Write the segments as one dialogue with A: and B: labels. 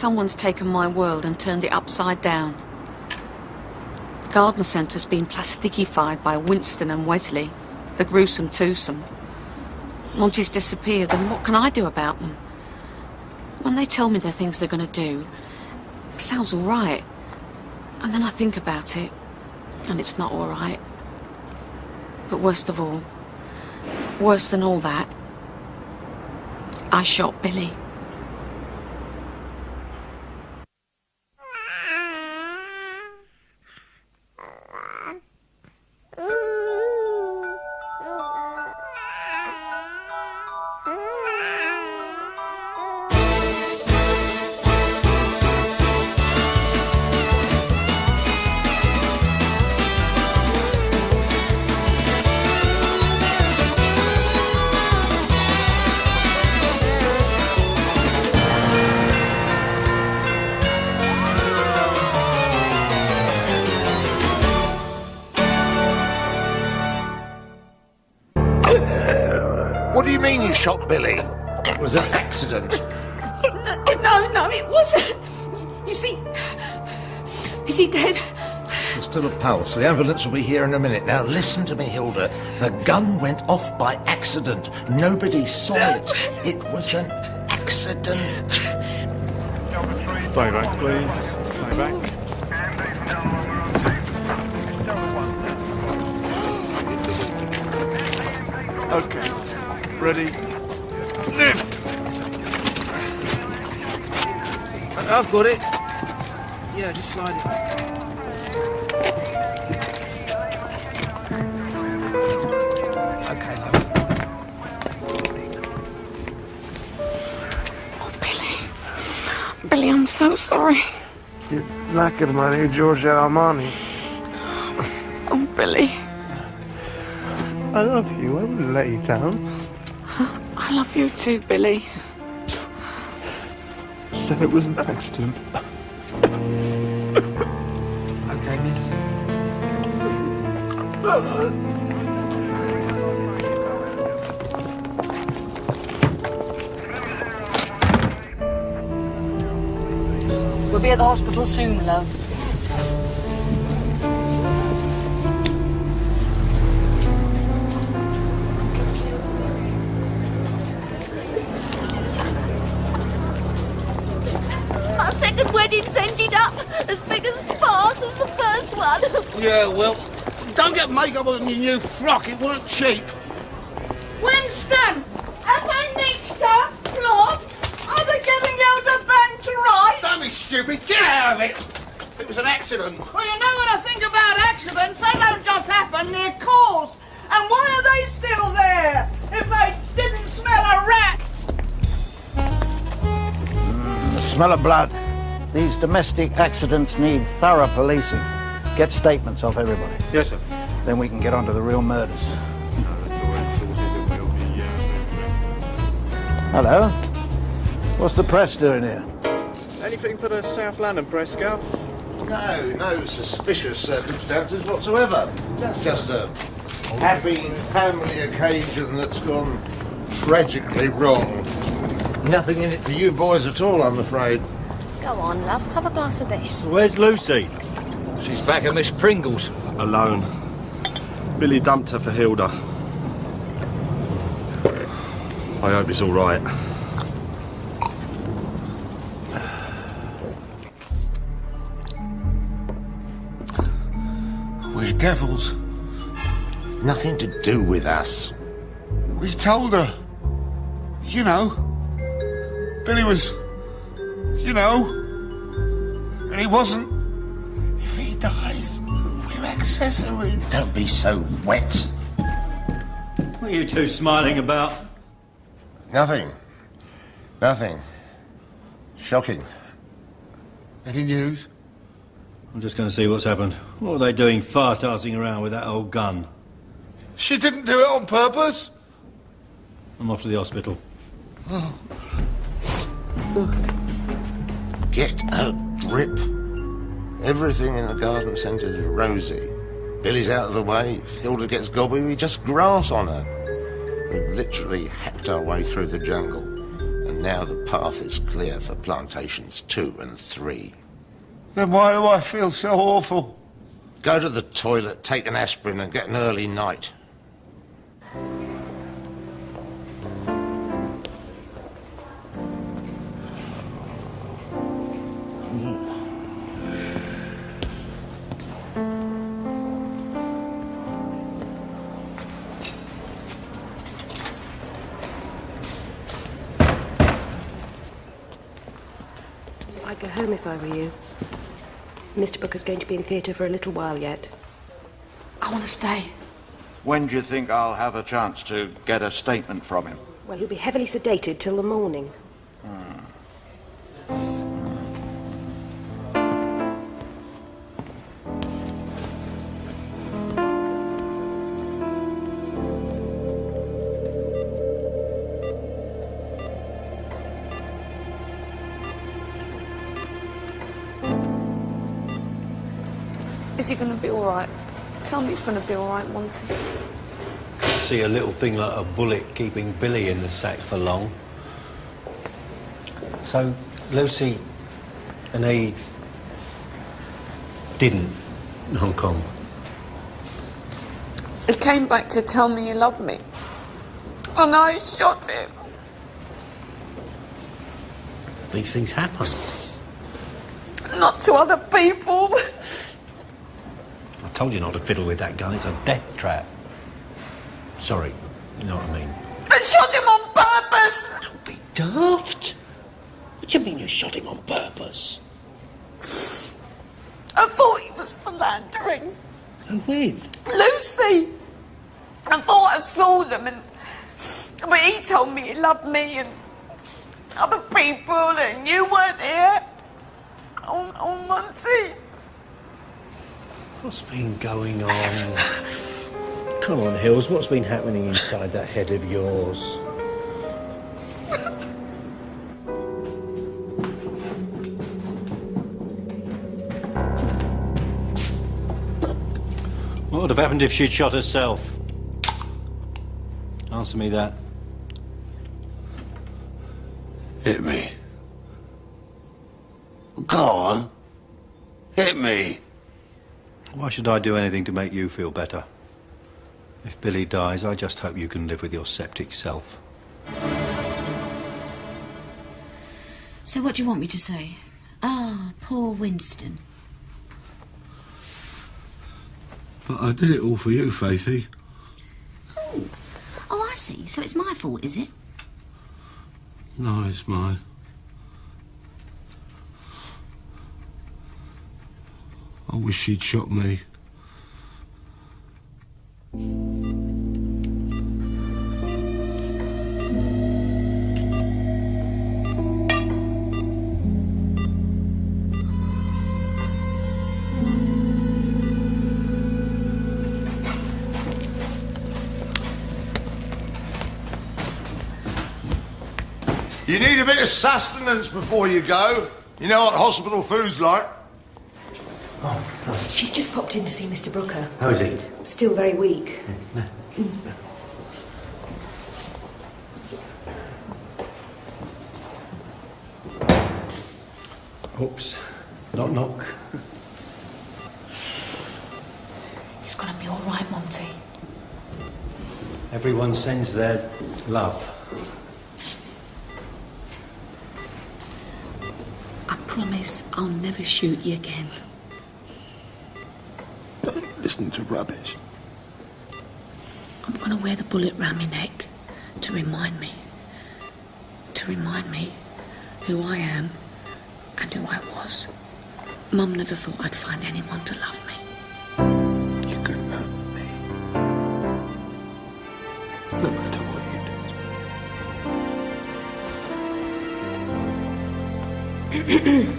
A: Someone's taken my world and turned it upside down. Garden Centre's been plasticified by Winston and Wesley, the gruesome twosome. Monty's disappeared, and what can I do about them? When they tell me the things they're going to do, it sounds all right. And then I think about it, and it's not all right. But worst of all, worse than all that, I shot Billy.
B: What do you mean you shot Billy? It was an accident.
A: No, it wasn't. You see... Is he dead?
B: There's still a pulse. The ambulance will be here in a minute. Now, listen to me, Hilda. The gun went off by accident. Nobody saw it. It was an accident.
C: Stay back, please. Stay back. Okay. Ready? Lift!
D: I've got it. Yeah, just slide it. Okay, love.
A: Oh, Billy, I'm so sorry.
C: You're knackered, man. You're Giorgio Armani.
A: Oh, Billy.
C: I love you. I wouldn't let you down.
A: I love you too, Billy.
C: Said it was an accident.
D: Okay, miss. We'll be at the hospital soon, love.
E: Our second wedding's ended up as big as farce as the first one.
F: Yeah, well, don't get makeup on your new frock. It weren't cheap.
G: Winston! Have they nicked her? Claude? Are they getting out of band to write?
F: Don't be stupid. Get out of it. It was an accident.
G: Well, you know what I think about accidents. They don't just happen, they're caused. And why are they still there if they didn't smell a rat?
H: The smell of blood. These domestic accidents need thorough policing. Get statements off everybody.
C: Yes, sir.
H: Then we can get on to the real murders. Hello. What's the press doing here?
C: Anything for the South London press, Gav?
B: No suspicious circumstances whatsoever. That's just a happy family occasion that's gone tragically wrong. Nothing in it for you boys at all, I'm afraid.
E: Go on, love. Have a glass of this.
I: Where's Lucy?
F: She's back at Miss Pringle's.
C: Alone. Billy dumped her for Hilda. I hope it's all right.
B: We're devils. It's nothing to do with us.
F: We told her. You know. Billy was... You know. And he wasn't. If he dies, we're accessories.
B: Don't be so wet.
I: What are you two smiling about?
B: Nothing. Nothing. Shocking.
F: Any news?
I: I'm just going to see what's happened. What are they doing fartassing around with that old gun?
F: She didn't do it on purpose.
I: I'm off to the hospital.
F: Oh.
B: Get a grip. Everything in the garden centre's rosy. Billy's out of the way. If Hilda gets gobby, we just grass on her. We've literally hacked our way through the jungle. And Now the path is clear for plantations 2 and 3.
F: Then why do I feel so awful?
B: Go to the toilet, take an aspirin and get an early night.
J: I'd go home if I were you. Mr. Booker's going to be in theatre for a little while yet.
A: I want to stay.
H: When do you think I'll have a chance to get a statement from him?
J: Well, he'll be heavily sedated till the morning.
A: Is he going to be all right? Tell me he's going to be all right, Monty.
I: Can't see a little thing like a bullet keeping Billy in the sack for long. So, Lucy and he didn't in Hong Kong.
A: He came back to tell me he loved me. And I shot him.
I: These things happen.
A: Not to other people.
I: I told you not to fiddle with that gun. It's a death trap. Sorry, you know what I mean.
A: I shot him on purpose.
I: Don't be daft. What do you mean you shot him on purpose?
A: I thought he was philandering.
I: Who with?
A: Lucy. I thought I saw them, but he told me he loved me and other people, and you weren't here. Oh, Monty.
I: What's been going on? Come on, Hills, what's been happening inside that head of yours? What would have happened if she'd shot herself? Answer me that.
F: Hit me. Go on. Hit me.
I: Why should I do anything to make you feel better? If Billy dies, I just hope you can live with your septic self.
E: So what do you want me to say? Ah, poor Winston.
F: But I did it all for you, Faithy.
E: Oh, I see. So it's my fault, is it?
F: No, it's mine. I wish she'd shot me.
B: You need a bit of sustenance before you go. You know what hospital food's like.
J: She's just popped in to see Mr. Brooker.
I: How is he?
J: Still very weak.
I: Oops. Knock, knock.
A: He's going to be all right, Monty.
I: Everyone sends their love.
A: I promise I'll never shoot you again.
F: Don't listen to rubbish.
A: I'm going to wear the bullet round my neck to remind me who I am and who I was. Mum never thought I'd find anyone to love me.
F: You couldn't hurt me. No matter what you did.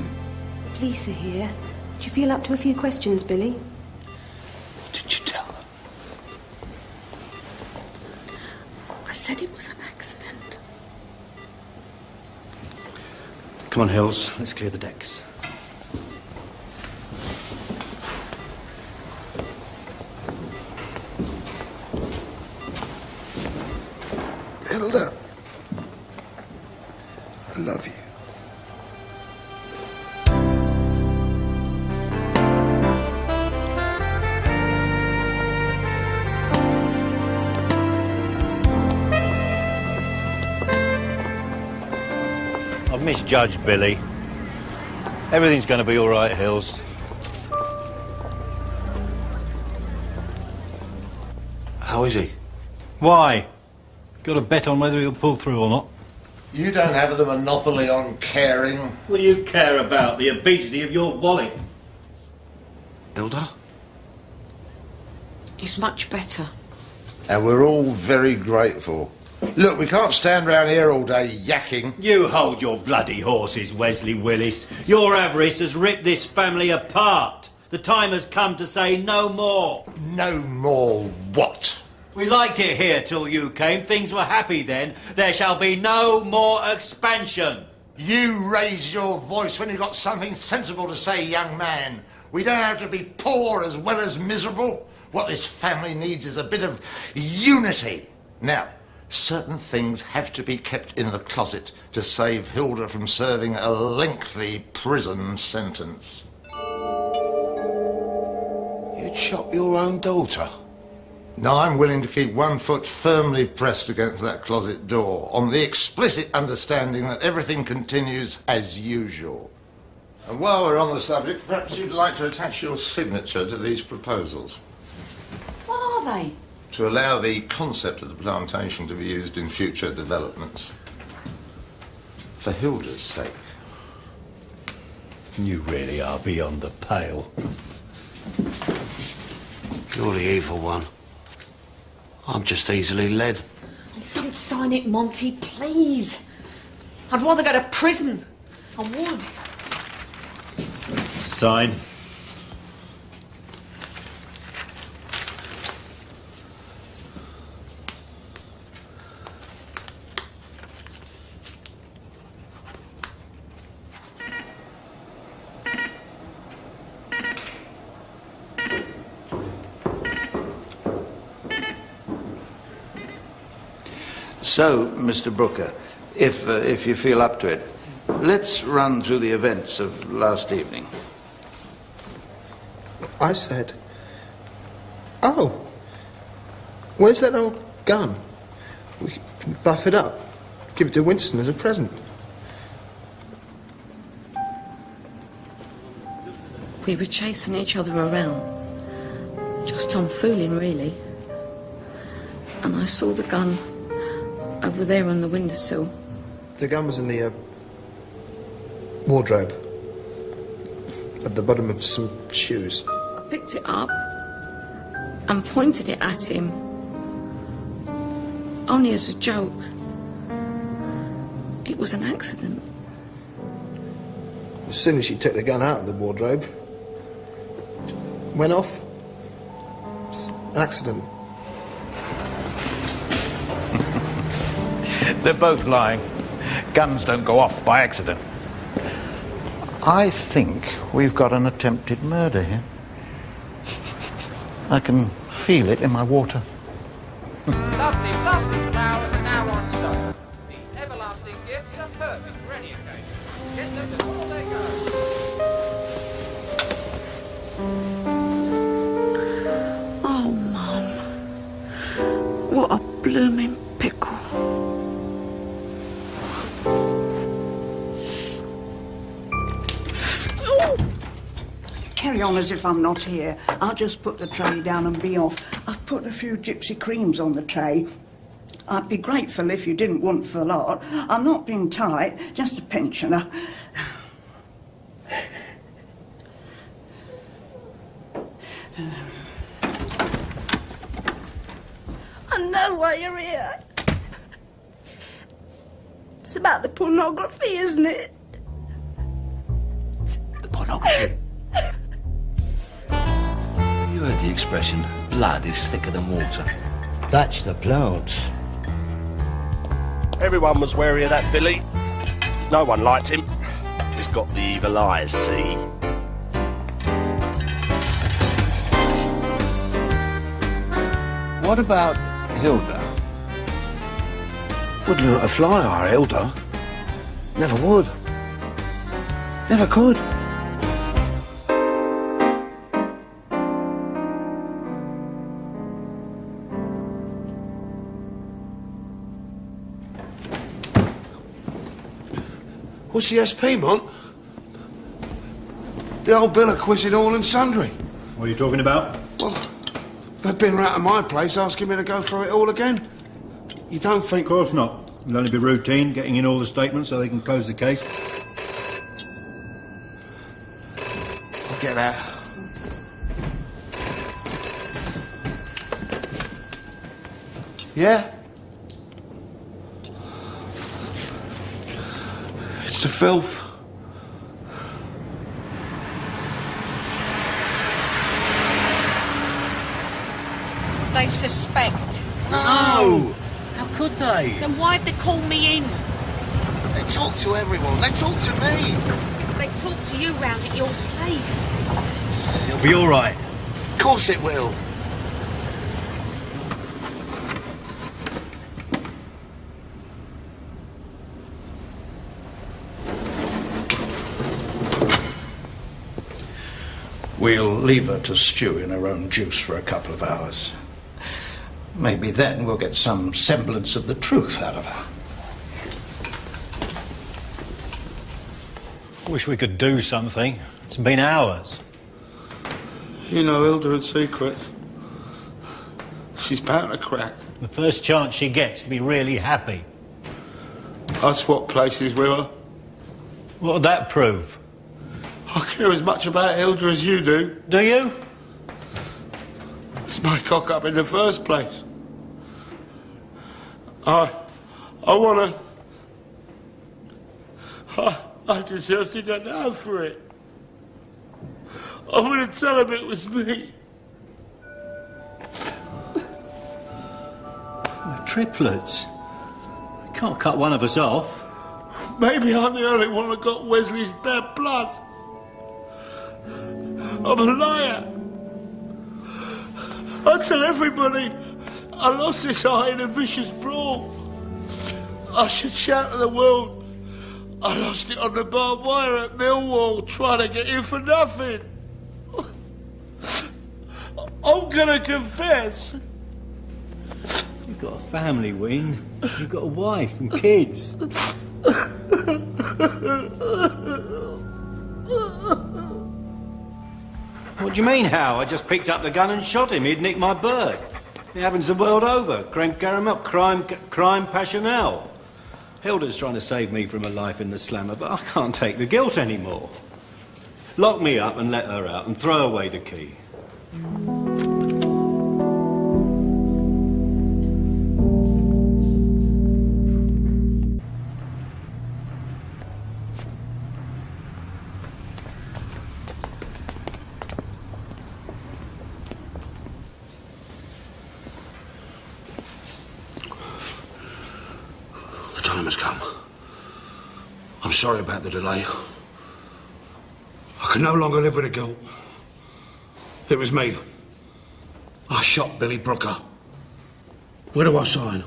J: The police are here. Do you feel up to a few questions, Billy?
F: What did you tell them?
A: I said it was an accident.
I: Come on, Hills. Let's clear the decks.
F: Hilda,
C: I love you.
I: I've misjudged Billy. Everything's going to be all right, Hills.
C: How is he?
I: Why? Got a bet on whether he'll pull through or not?
B: You don't have the monopoly on caring.
I: What do you care about? The obesity of your wallet?
C: Hilda?
A: He's much better.
B: And we're all very grateful. Look, we can't stand round here all day yakking.
I: You hold your bloody horses, Wesley Willis. Your avarice has ripped this family apart. The time has come to say no more.
B: No more what?
I: We liked it here till you came. Things were happy then. There shall be no more expansion.
B: You raise your voice when you've got something sensible to say, young man. We don't have to be poor as well as miserable. What this family needs is a bit of unity. Now, certain things have to be kept in the closet to save Hilda from serving a lengthy prison sentence.
C: You'd shot your own daughter?
B: Now, I'm willing to keep one foot firmly pressed against that closet door on the explicit understanding that everything continues as usual. And while we're on the subject, perhaps you'd like to attach your signature to these proposals.
A: What are they?
B: To allow the concept of the plantation to be used in future developments. For Hilda's sake.
I: You really are beyond the pale.
C: You're the evil one. I'm just easily led.
A: Don't sign it, Monty, please. I'd rather go to prison. I would.
I: Sign.
H: So, Mr. Brooker, if you feel up to it, let's run through the events of last evening.
C: I said, oh, where's that old gun? We buff it up, give it to Winston as a present.
A: We were chasing each other around. Just tomfooling, really. And I saw the gun over there on the windowsill.
C: The gun was in the wardrobe at the bottom of some shoes.
A: I picked it up and pointed it at him, only as a joke. It was an accident.
C: As soon as she took the gun out of the wardrobe, it went off. It's an accident.
H: They're both lying. Guns don't go off by accident. I think we've got an attempted murder here. I can feel it in my water.
K: Lovely plastic flowers are now on sale. These everlasting gifts are perfect for any occasion. Get them before they go.
A: Oh, Mum. What a blooming pickle.
G: Carry on as if I'm not here. I'll just put the tray down and be off. I've put a few gypsy creams on the tray. I'd be grateful if you didn't want for the lot. I'm not being tight, just a pensioner. I know why you're here. It's about the pornography, isn't it?
C: The pornography?
D: You heard the expression, blood is thicker than water.
L: That's the plants.
F: Everyone was wary of that Billy. No one liked him. He's got the evil eyes, see?
L: What about Hilda? Wouldn't hurt a fly, our Hilda. Never would. Never could.
M: What's the SP, Mont? The old bill of quizzing all and sundry.
I: What are you talking about?
M: Well, they've been round to my place asking me to go through it all again. You don't think...
I: Of course not. It'll only be routine, getting in all the statements so they can close the case.
M: I'll get that. Yeah? It's the filth.
A: They suspect.
L: No! How could they?
A: Then why'd they call me in?
L: They talk to everyone. They talk to me.
A: They talk to you round at your place.
L: It'll be all right. Of course it will.
H: We'll leave her to stew in her own juice for a couple of hours. Maybe then we'll get some semblance of the truth out of her.
I: Wish we could do something. It's been hours.
M: You know Hildred's secrets. She's bound to crack.
I: The first chance she gets to be really happy.
M: I'd swap places with her.
I: What would that prove?
M: I care as much about Hildred as you do.
I: Do you?
M: It's my cock up in the first place. I want to... I deserve to go down for it. I'm going to tell him it was me.
I: We're triplets. We can't cut one of us off.
M: Maybe I'm the only one that got Wesley's bad blood. I'm a liar. I tell everybody I lost this eye in a vicious brawl. I should shout to the world I lost it on the barbed wire at Millwall trying to get in for nothing. I'm gonna confess.
I: You've got a family, Wing. You've got a wife and kids. What do you mean, how? I just picked up the gun and shot him. He'd nicked my bird. It happens the world over. Crime passionnel. Hilda's trying to save me from a life in the slammer, but I can't take the guilt anymore. Lock me up and let her out and throw away the key.
M: The time has come. I'm sorry about the delay. I can no longer live with the guilt. It was me. I shot Billy Brooker. Where do I sign?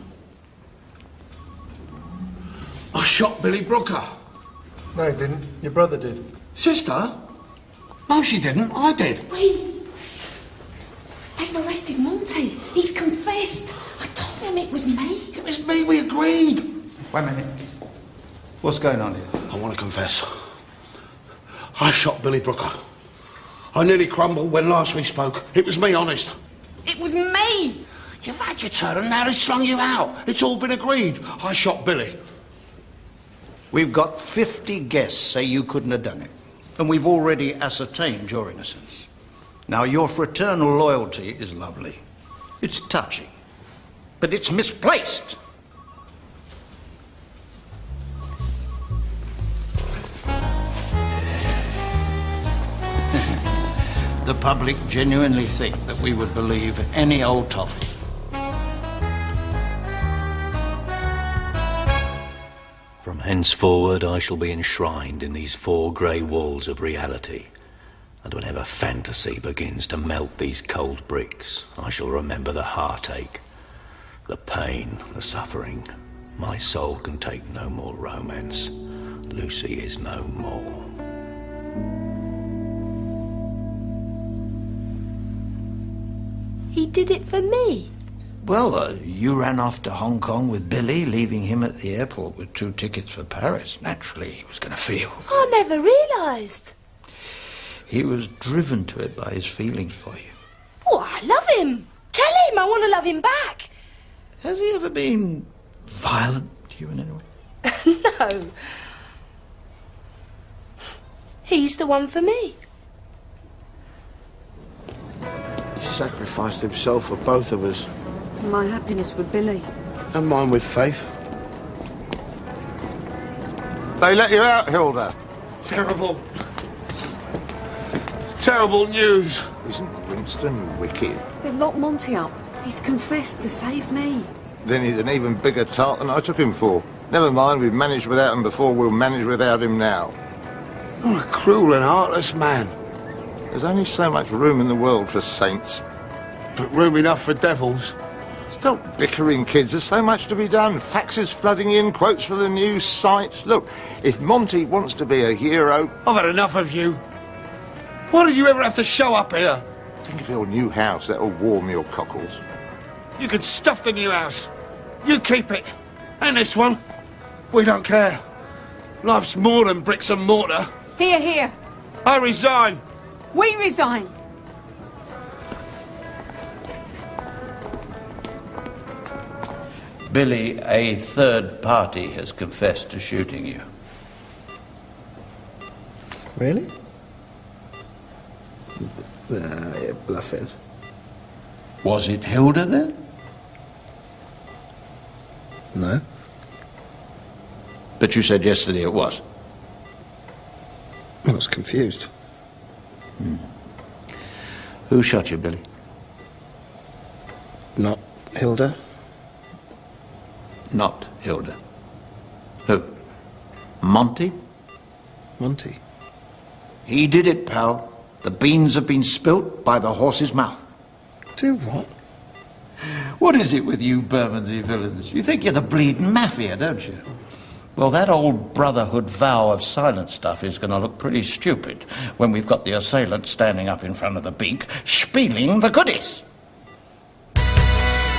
M: I shot Billy Brooker.
C: No, he didn't. Your brother did.
M: Sister? No, she didn't. I did.
A: Wait. They've arrested Monty. He's confessed. I told him it was me.
M: It was me. We agreed.
H: Wait a minute. What's going on here?
M: I want to confess. I shot Billy Brooker. I nearly crumbled when last we spoke. It was me, honest.
A: It was me.
M: You've had your turn and now they slung you out. It's all been agreed. I shot Billy.
H: We've got 50 guests say you couldn't have done it. And we've already ascertained your innocence. Now, your fraternal loyalty is lovely. It's touching. But it's misplaced. The public genuinely think that we would believe any old toffee.
N: From henceforward, I shall be enshrined in these 4 grey walls of reality. And whenever fantasy begins to melt these cold bricks, I shall remember the heartache, the pain, the suffering. My soul can take no more romance. Lucy is no more.
O: He did it for me.
H: Well, you ran off to Hong Kong with Billy, leaving him at the airport with 2 tickets for Paris. Naturally, he was going to feel.
O: I never realised.
H: He was driven to it by his feelings for you.
O: Oh, I love him. Tell him I want to love him back.
H: Has he ever been violent to you in any way?
O: No. He's the one for me.
C: He sacrificed himself for both of us.
A: My happiness with Billy.
C: And mine with Faith.
B: They let you out, Hilda.
M: Terrible. Terrible news.
B: Isn't Winston wicked?
A: They've locked Monty up. He's confessed to save me.
B: Then he's an even bigger tart than I took him for. Never mind, we've managed without him before, we'll manage without him now.
M: You're a cruel and heartless man.
B: There's only so much room in the world for saints.
M: But room enough for devils.
B: Stop bickering, kids. There's so much to be done. Faxes flooding in, quotes for the news, sites. Look, if Monty wants to be a hero...
M: I've had enough of you. Why did you ever have to show up here?
B: Think of your new house. That'll warm your cockles.
M: You could stuff the new house. You keep it. And this one. We don't care. Life's more than bricks and mortar.
A: Here, here.
M: I resign.
A: We resign.
H: Billy, a third party has confessed to shooting you.
C: Really? Nah, you're bluffing.
H: Was it Hilda then?
C: No.
H: But you said yesterday it was.
C: I was confused.
H: Who shot you, Billy?
C: Not Hilda.
H: Not Hilda. Who? Monty?
C: Monty.
H: He did it, pal. The beans have been spilt by the horse's mouth.
C: Do what?
H: What is it with you Bermondsey villains? You think you're the bleeding mafia, don't you? Well, that old brotherhood vow of silence stuff is going to look pretty stupid when we've got the assailant standing up in front of the beak, spieling the goodies.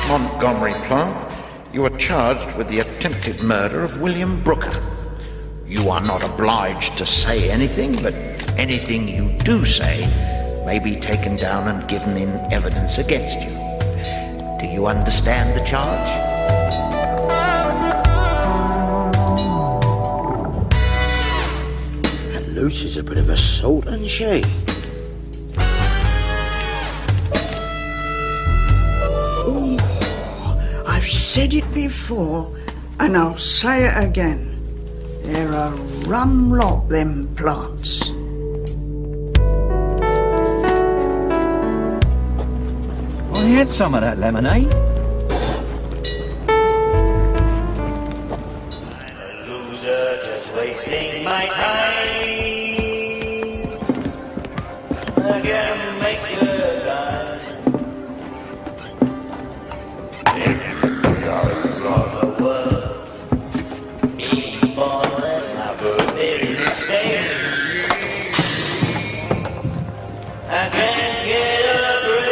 H: Montgomery Plant, you are charged with the attempted murder of William Brooker. You are not obliged to say anything, but anything you do say may be taken down and given in evidence against you. Do you understand the charge?
M: And Lucy's a bit of a salt, isn't she?
G: Ooh, I've said it before, and I'll say it again. They're a rum lot, them plants.
D: I had some of that lemonade.
I: I'm a loser, just wasting my time. I can make the time. Every hours of the world, eating more than my birthday mistake. I can't get a break.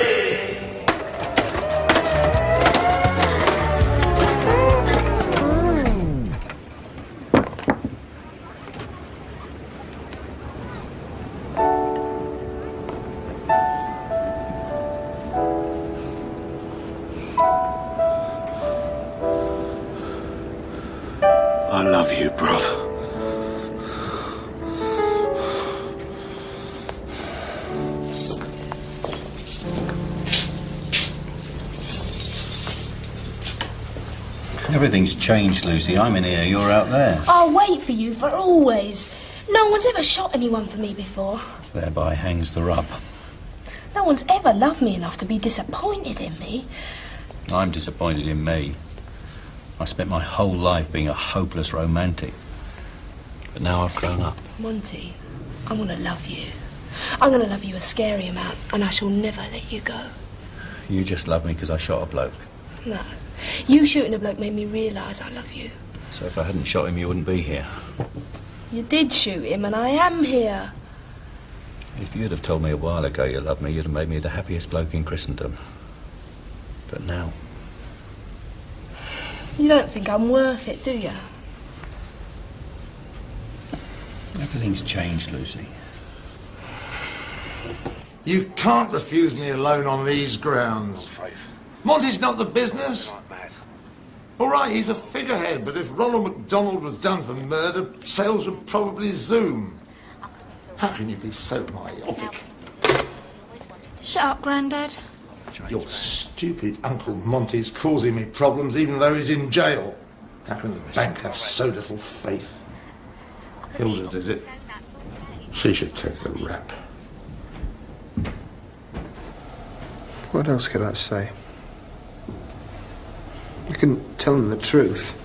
M: I love you, bruv.
N: Everything's changed, Lucy. I'm in here, you're out there.
O: I'll wait for you for always. No one's ever shot anyone for me before.
N: Thereby hangs the rub.
O: No one's ever loved me enough to be disappointed in me.
N: I'm disappointed in me. I spent my whole life being a hopeless romantic. But now I've grown up.
O: Monty, I'm gonna love you. I'm gonna love you a scary amount, and I shall never let you go.
N: You just love me because I shot a bloke.
O: No. You shooting a bloke made me realise I love you.
N: So if I hadn't shot him, you wouldn't be here.
O: You did shoot him, and I am here.
N: If you'd have told me a while ago you loved me, you'd have made me the happiest bloke in Christendom. But now...
O: You don't think I'm worth it, do you?
N: Everything's changed, Lucy.
B: You can't refuse me a loan on these grounds. Monty's not the business. All right, he's a figurehead, but if Ronald McDonald was done for murder, sales would probably zoom. How can you be so myopic?
O: Shut up, Grandad.
B: Your stupid Uncle Monty's causing me problems even though he's in jail. How can the bank have so little faith? Hilda did it. She should take a rap.
C: What else could I say? I couldn't tell them the truth.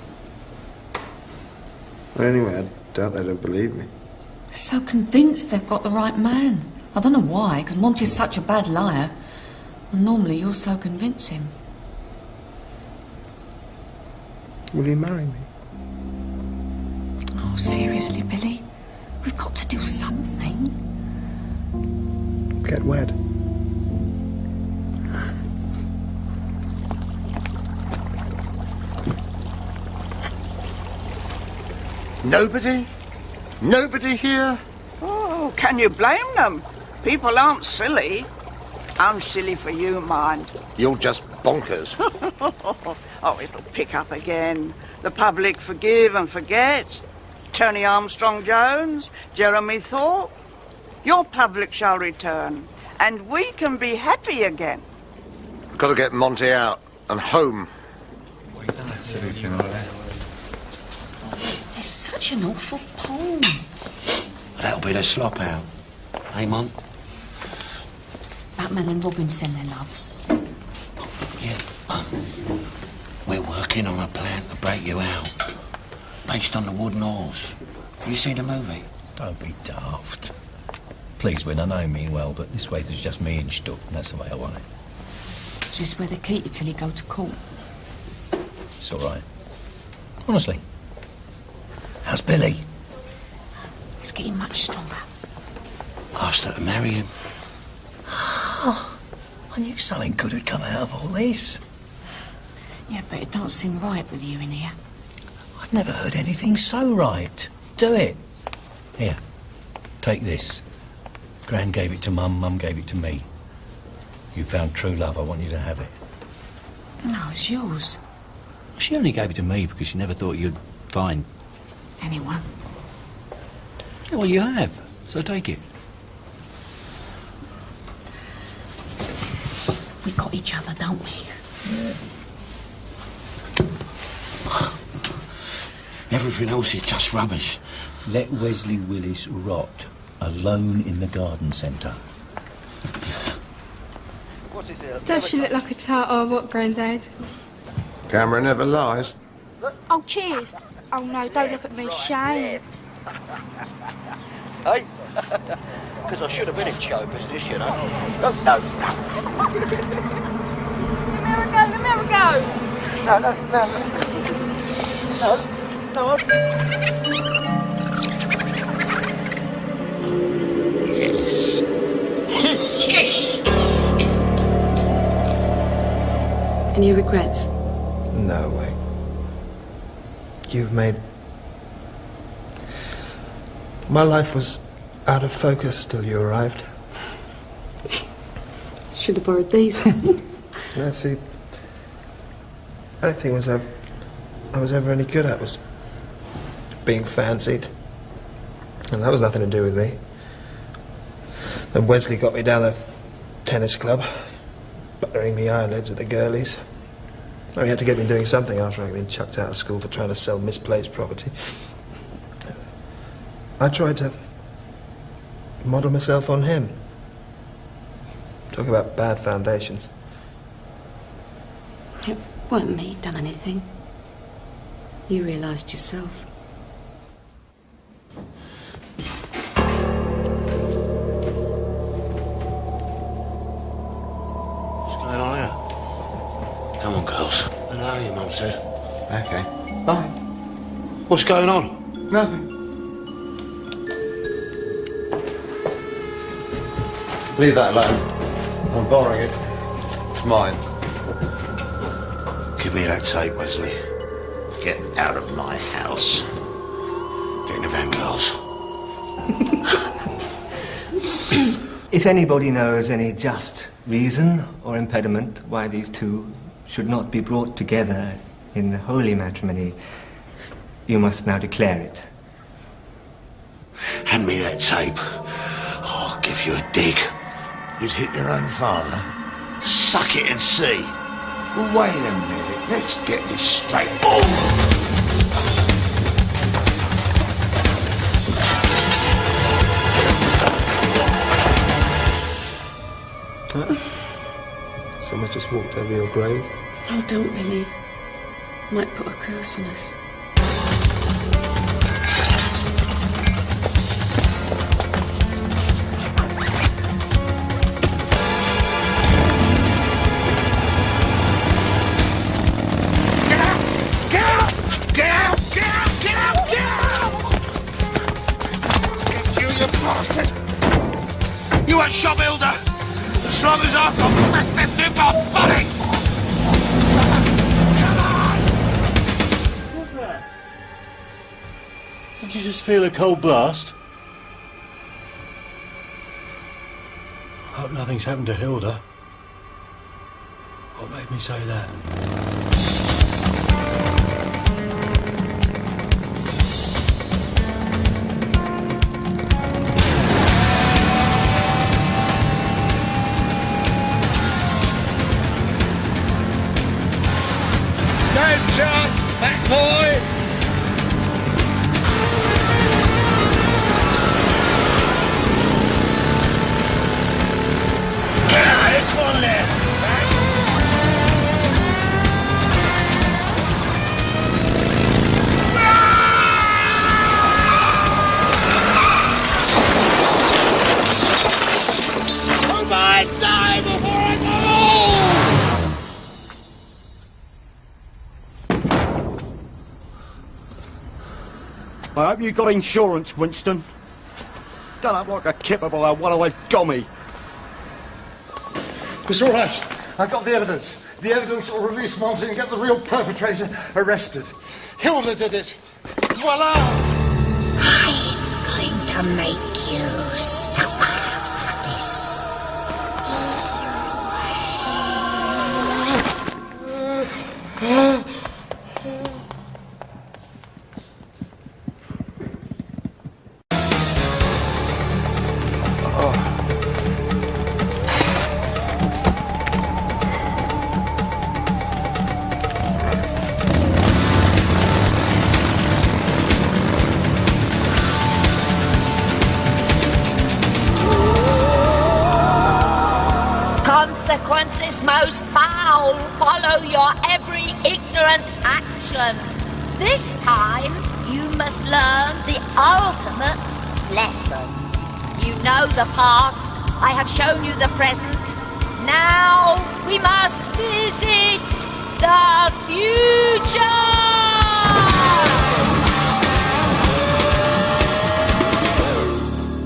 C: But anyway, I doubt they don't believe me.
A: They're so convinced they've got the right man. I don't know why, because Monty's such a bad liar. And normally you're so convincing.
C: Will you marry me?
A: Oh, seriously, Billy? We've got to do something.
C: Get wed.
B: Nobody? Nobody here?
G: Oh, can you blame them? People aren't silly. I'm silly for you, mind.
B: You're just bonkers.
G: Oh, it'll pick up again. The public forgive and forget. Tony Armstrong-Jones, Jeremy Thorpe. Your public shall return, and we can be happy again.
B: Got to get Monty out and home.
A: It's such an awful poem.
M: That'll be the slop out. Hey, Mont?
A: Batman and Robin send their love.
M: Yeah. We're working on a plan to break you out. Based on the Wooden Horse. You seen the movie?
N: Don't be daft. Please, Win, I know you mean well, but this way there's just me and Stuck, and that's the way I want it.
A: Is this where they keep you till you go to court?
N: It's all right. Honestly. How's Billy?
A: He's getting much stronger.
M: Asked her to marry him.
N: I knew something good had come out of all this.
A: Yeah, but it don't seem right with you in here.
N: I've never heard anything so right. Do it. Here, take this. Gran gave it to Mum, Mum gave it to me. You found true love, I want you to have it.
A: No, it's yours.
N: She only gave it to me because she never thought you'd find...
A: anyone.
N: Yeah, well, you have, so take it.
A: We got each other, don't we?
N: Yeah.
M: Everything else is just rubbish.
N: Let Wesley Willis rot, alone in the garden centre.
O: Does she look like a tart or what, Grandad?
B: Camera never lies.
O: Oh, cheers. Oh, no, don't look at me. Shame.
H: Hey? Because I should have been in show business, you know. No.
E: Amerigo!
H: No.
B: Yes.
A: Any regrets?
C: No way. You've made... My life was out of focus till you arrived.
A: Should have borrowed these.
C: Yeah, see... Anything I was ever any good at was being fancied. And that was nothing to do with me. Then Wesley got me down the tennis club, buttering me eyelids at the girlies. He had to get me doing something after I'd been chucked out of school for trying to sell misplaced property. I tried to model myself on him. Talk about bad foundations.
A: It weren't me done anything. You realised yourself.
M: What's going on here? Come on, girls. I know your mum said.
B: Okay. Bye.
M: What's going on?
B: Nothing. Leave that alone. I'm borrowing it. It's mine.
M: Give me that tape, Wesley.
B: Get out of my house.
M: Get in the van, girls.
P: If anybody knows any just reason or impediment why these two should not be brought together in holy matrimony, you must now declare it.
M: Hand me that tape. I'll give you a dig.
B: You'd hit your own father?
M: Suck it and see.
B: Well, wait a minute. Let's get this straight.
C: Someone's just walked over your grave.
A: Oh, don't, Billy. Might put a curse on us.
M: You a shop builder? As long as I've got flesh left in my body!
Q: What's that? Did you just feel a cold blast? I hope nothing's happened to Hilda. What made me say that?
B: Back, boy!
M: This one there!
B: Oh my, die before I go!
I: I hope you got insurance, Winston. Done up like a kipper by a one-away gommy.
B: It's all right. I got the evidence. The evidence will release Monty and get the real perpetrator arrested. Hilda did it. Voila!
R: I'm going to make you suffer for this.
E: Consequences most foul follow your every ignorant action. This time, you must learn the ultimate lesson. You know the past. I have shown you the present. Now, we must visit the future!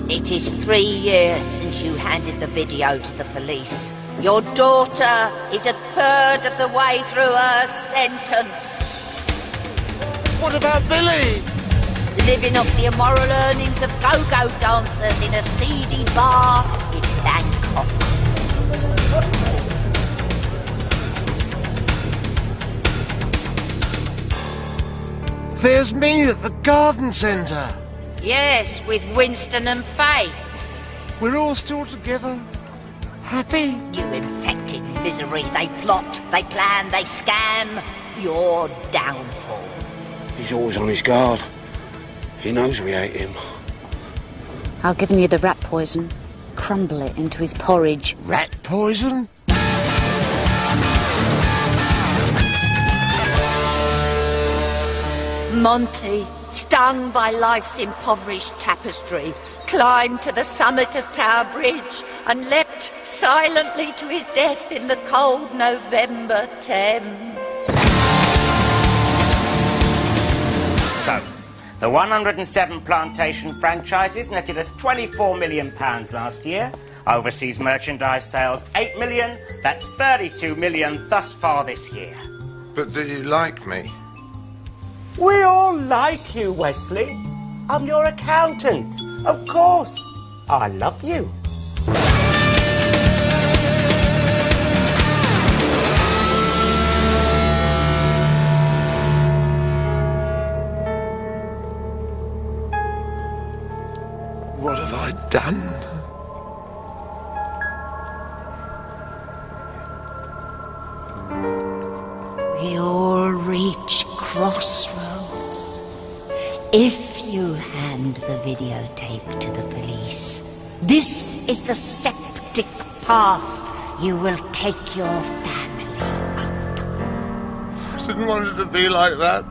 E: It is 3 years since you handed the video to the police. Your daughter is a third of the way through her sentence.
B: What about Billy?
E: Living off the immoral earnings of go-go dancers in a seedy bar in Bangkok.
B: There's me at the garden centre.
E: Yes, with Winston and Faith.
B: We're all still together. Happy?
E: You infected misery. They plot, they plan, they scam. Your downfall.
M: He's always on his guard. He knows we hate him.
S: I've given you the rat poison. Crumble it into his porridge.
B: Rat poison?
E: Monty, stung by life's impoverished tapestry, climbed to the summit of Tower Bridge and leapt silently to his death in the cold November Thames.
T: So, the 107 plantation franchises netted us £24 million last year, Overseas merchandise sales, 8 million. That's 32 million thus far this year.
B: But do you like me?
T: We all like you, Wesley. I'm your accountant. Of course. I love you.
B: What have I done?
R: We all reach crossroads. If you hand the videotape to the police, this is the septic path you will take your family up.
B: I didn't want it to be like that.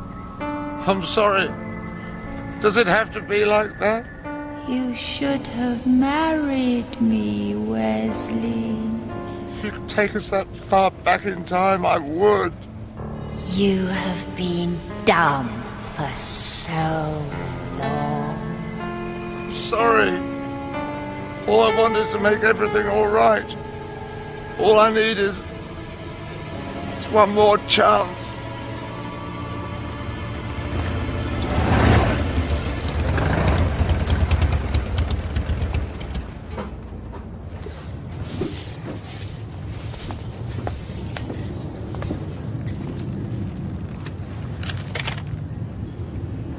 B: I'm sorry. Does it have to be like that?
R: You should have married me, Wesley.
B: If you could take us that far back in time, I would.
R: You have been dumb for so long.
B: I'm sorry. All I want is to make everything all right. All I need is one more chance.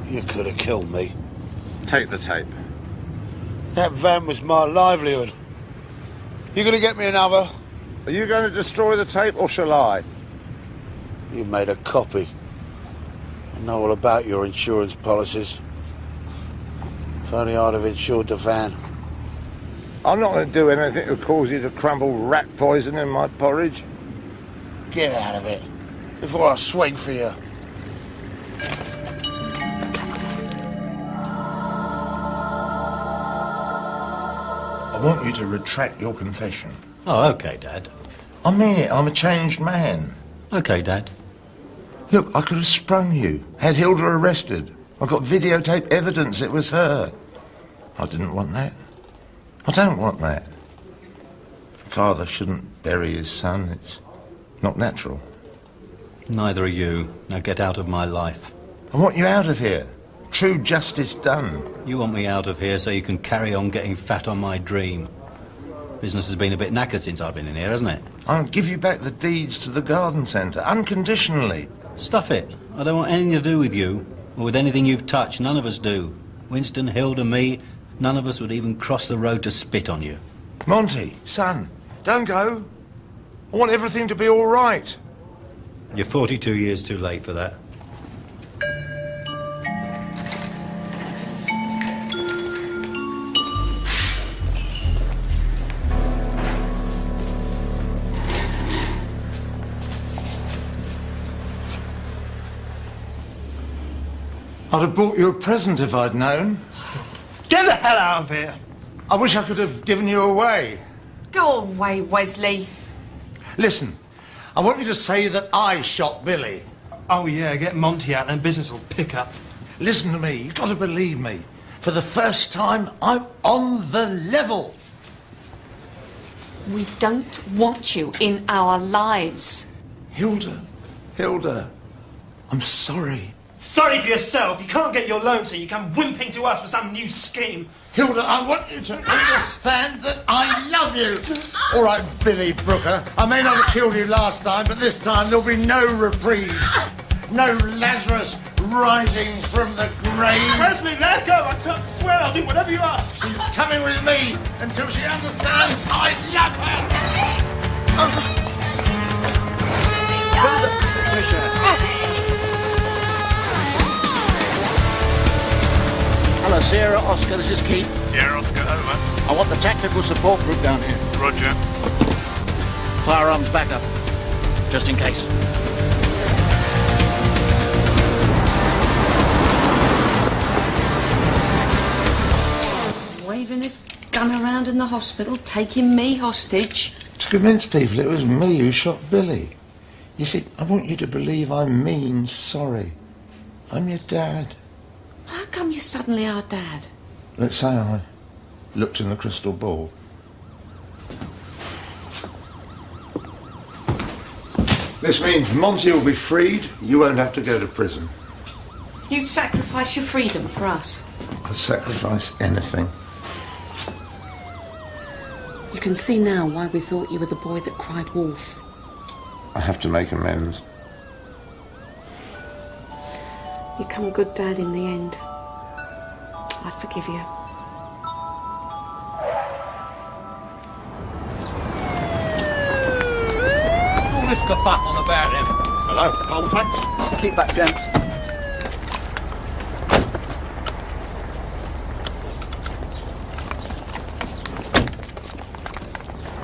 M: You could have killed me.
B: Take the tape.
M: That van was my livelihood. You gonna get me another?
B: Are you going to destroy the tape, or shall I?
M: You made a copy. I know all about your insurance policies. If only I'd have insured the van.
B: I'm not going to do anything to cause you to crumble rat poison in my porridge.
M: Get out of it, before I swing for you.
B: I want you to retract your confession.
I: Oh, OK, Dad.
B: I mean it, I'm a changed man.
I: OK, Dad.
B: Look, I could have sprung you, had Hilda arrested. I've got videotape evidence it was her. I didn't want that. I don't want that. Father shouldn't bury his son. It's not natural.
I: Neither are you. Now get out of my life.
B: I want you out of here. True justice done.
I: You want me out of here so you can carry on getting fat on my dream. Business has been a bit knackered since I've been in here, hasn't it?
B: I'll give you back the deeds to the garden centre, unconditionally.
I: Stuff it. I don't want anything to do with you, or with anything you've touched. None of us do. Winston, Hilda, me, none of us would even cross the road to spit on you.
B: Monty, son, don't go. I want everything to be all right.
I: You're 42 years too late for that.
B: I'd have bought you a present if I'd known.
C: Get the hell out of here!
B: I wish I could have given you away.
A: Go away, Wesley.
B: Listen, I want you to say that I shot Billy.
C: Oh, yeah, get Monty out, then business will pick up.
B: Listen to me, you've got to believe me. For the first time, I'm on the level.
A: We don't want you in our lives.
B: Hilda, I'm sorry.
C: Sorry for yourself. You can't get your loan, so you come whimpering to us for some new scheme.
B: Hilda, I want you to understand that I love you. All right, Billy Brooker. I may not have killed you last time, but this time there'll be no reprieve. No Lazarus rising from the grave.
C: Wesley, let go. I swear I'll do whatever you ask.
B: She's coming with me until she understands I love her.
H: Hello, Sierra Oscar, this is Keith.
K: Sierra Oscar, over.
H: I want the tactical support group down here.
K: Roger.
H: Firearms backup, just in case.
A: Waving his gun around in the hospital, taking me hostage.
B: To convince people it was me who shot Billy. You see, I want you to believe I'm mean sorry. I'm your dad.
A: How come you're suddenly our dad?
B: Let's say I looked in the crystal ball. This means Monty will be freed. You won't have to go to prison.
A: You'd sacrifice your freedom for us.
B: I'll sacrifice anything.
A: You can see now why we thought you were the boy that cried wolf.
B: I have to make amends.
A: You come good dad in the end. I forgive you.
D: All this kerfuffle about him.
F: Hello, poll tax.
D: Keep back, gents.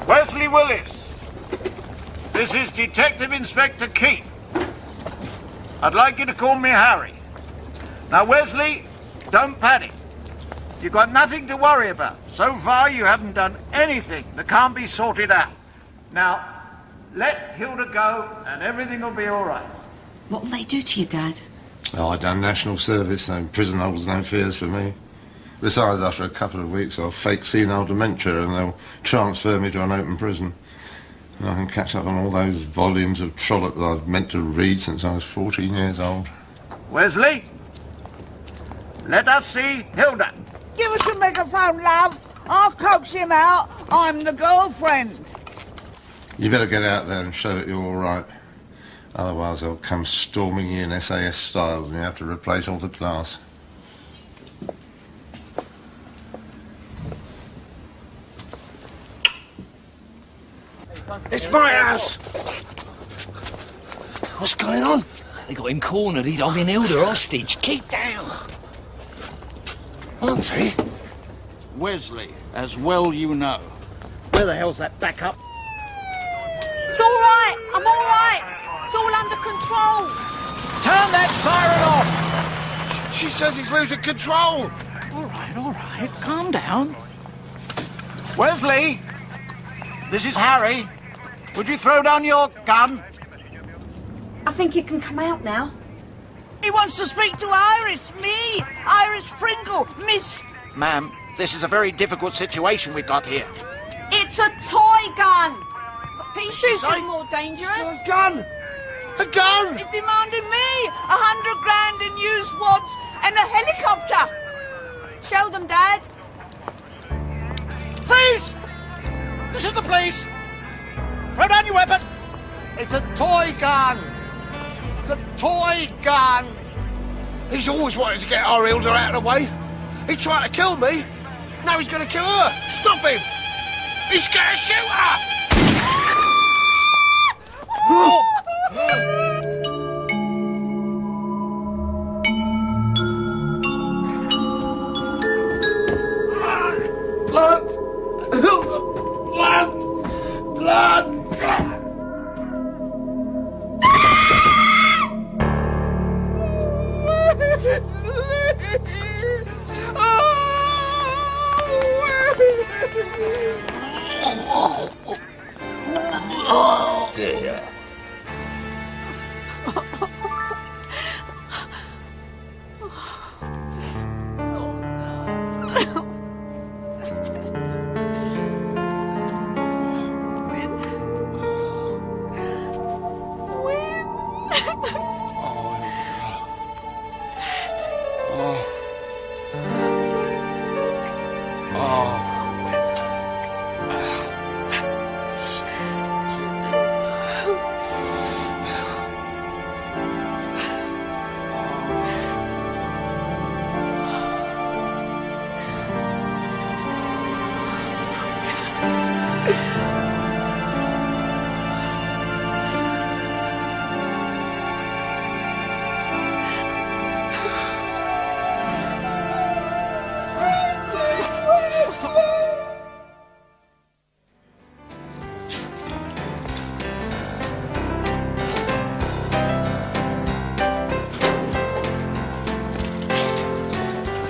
H: Wesley Willis, this is Detective Inspector Keith. I'd like you to call me Harry. Now, Wesley, don't panic. You've got nothing to worry about. So far, you haven't done anything that can't be sorted out. Now, let Hilda go and everything will be all right.
A: What will they do to you, Dad?
B: Oh, I've done national service, so prison holds no fears for me. Besides, after a couple of weeks, I'll fake senile dementia and they'll transfer me to an open prison. And I can catch up on all those volumes of Trollope that I've meant to read since I was 14 years old.
H: Wesley, let us see Hilda.
G: Give us a megaphone, love. I'll coax him out. I'm the girlfriend.
B: You better get out there and show that you're all right. Otherwise, they'll come storming in SAS style and you have to replace all the glass.
L: It's my house! What's going on?
D: They got him cornered. He's holding Hilda hostage. Keep down.
L: Monty?
H: Wesley, as well you know. Where the hell's that backup?
E: It's all right. I'm all right. It's all under control.
H: Turn that siren off!
L: She says he's losing control.
H: All right. Calm down. Wesley, this is Harry. Would you throw down your gun?
E: I think you can come out now.
G: He wants to speak to Iris. Me, Iris Pringle, Miss...
H: Ma'am, this is a very difficult situation we've got here.
E: It's a toy gun. A pea shooter's more dangerous.
L: A gun! A gun!
G: He's demanding me 100 grand in used wads and a helicopter.
E: Show them, Dad.
H: Please! This is the police! Throw down your weapon!
L: It's a toy gun! It's a toy gun! He's always wanted to get our Hilda out of the way. He tried to kill me. Now he's going to kill her. Stop him! He's going to shoot her! Blood! Blood! Blood!
D: Oh dear.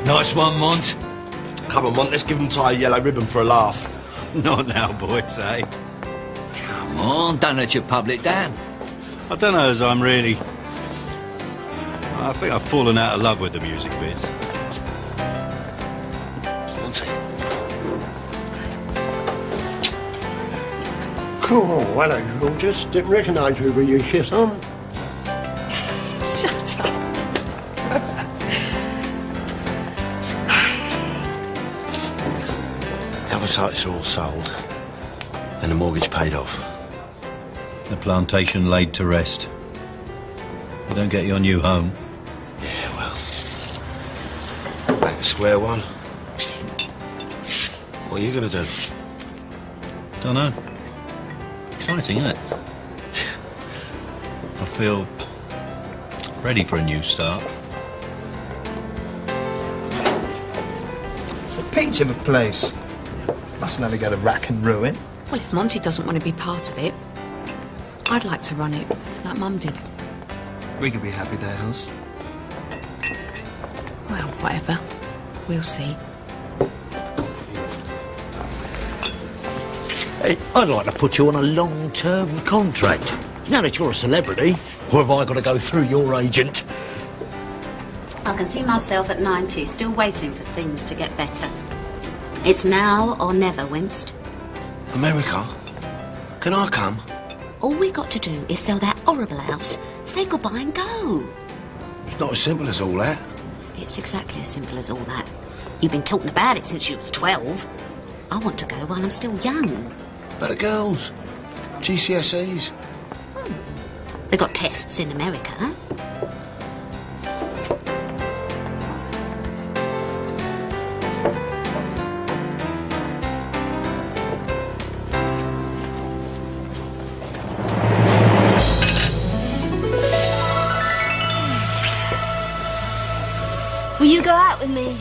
I: Nice one, Mont.
F: Come on, Mont, let's give him tie a yellow ribbon for a laugh.
I: Not now, boys, eh?
D: Come on, don't let your public down.
I: I don't know as I'm really... I think I've fallen out of love with the music biz.
L: Monty. Oh, hello, gorgeous. Didn't recognise you with your shit on.
A: Shut up.
M: The other sites are all sold, and the mortgage paid off.
N: The plantation laid to rest. You don't get your new home.
M: Yeah, well, back to square one. What are you going to do?
N: Don't know. Exciting, isn't it? I feel ready for a new start.
C: It's a peach of a place. Mustn't only go to rack and ruin.
A: Well, if Monty doesn't want to be part of it, I'd like to run it, like Mum did.
C: We could be happy there, Hans.
A: Well, whatever. We'll see.
H: Hey, I'd like to put you on a long-term contract. Now that you're a celebrity, or have I got to go through your agent?
S: I can see myself at 90, still waiting for things to get better. It's now or never, Winst.
M: America? Can I come?
S: All we've got to do is sell that horrible house, say goodbye and go.
M: It's not as simple as all that.
S: It's exactly as simple as all that. You've been talking about it since you was 12. I want to go while I'm still young.
M: But the girls, GCSEs.
S: They've got tests in America.
O: Will you go out with me?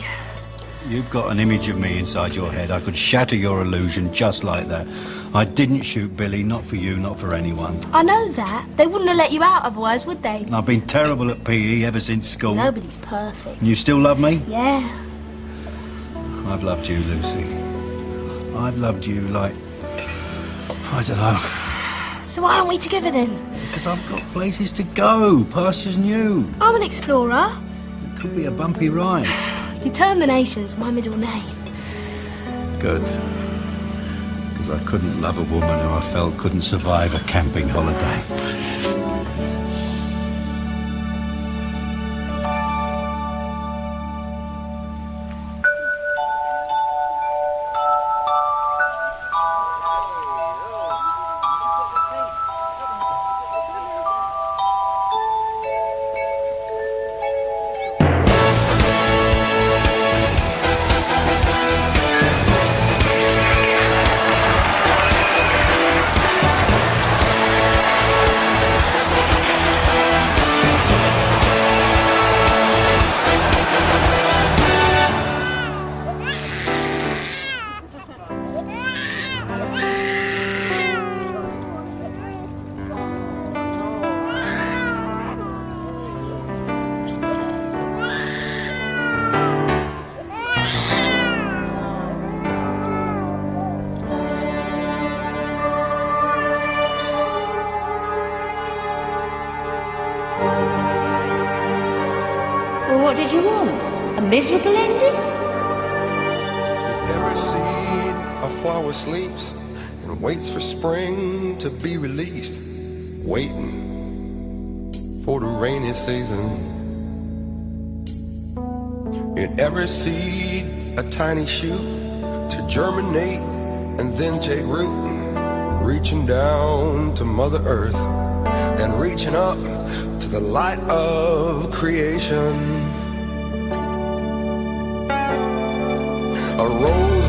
N: You've got an image of me inside your head. I could shatter your illusion just like that. I didn't shoot Billy, not for you, not for anyone.
O: I know that. They wouldn't have let you out otherwise, would they?
N: I've been terrible at PE ever since school.
O: Nobody's perfect.
N: And you still love me?
O: Yeah.
N: I've loved you, Lucy. I've loved you like... I don't know.
O: So why aren't we together then?
N: Because I've got places to go, pastures new.
O: I'm an explorer.
N: It could be a bumpy ride.
O: Determination's my middle name.
N: Good. Because I couldn't love a woman who I felt couldn't survive a camping holiday.
R: What did you want? A miserable ending?
U: Every seed a flower sleeps and waits for spring to be released, waiting for the rainy season. In every seed a tiny shoot to germinate and then take root, reaching down to Mother Earth and reaching up to the light of creation. A rose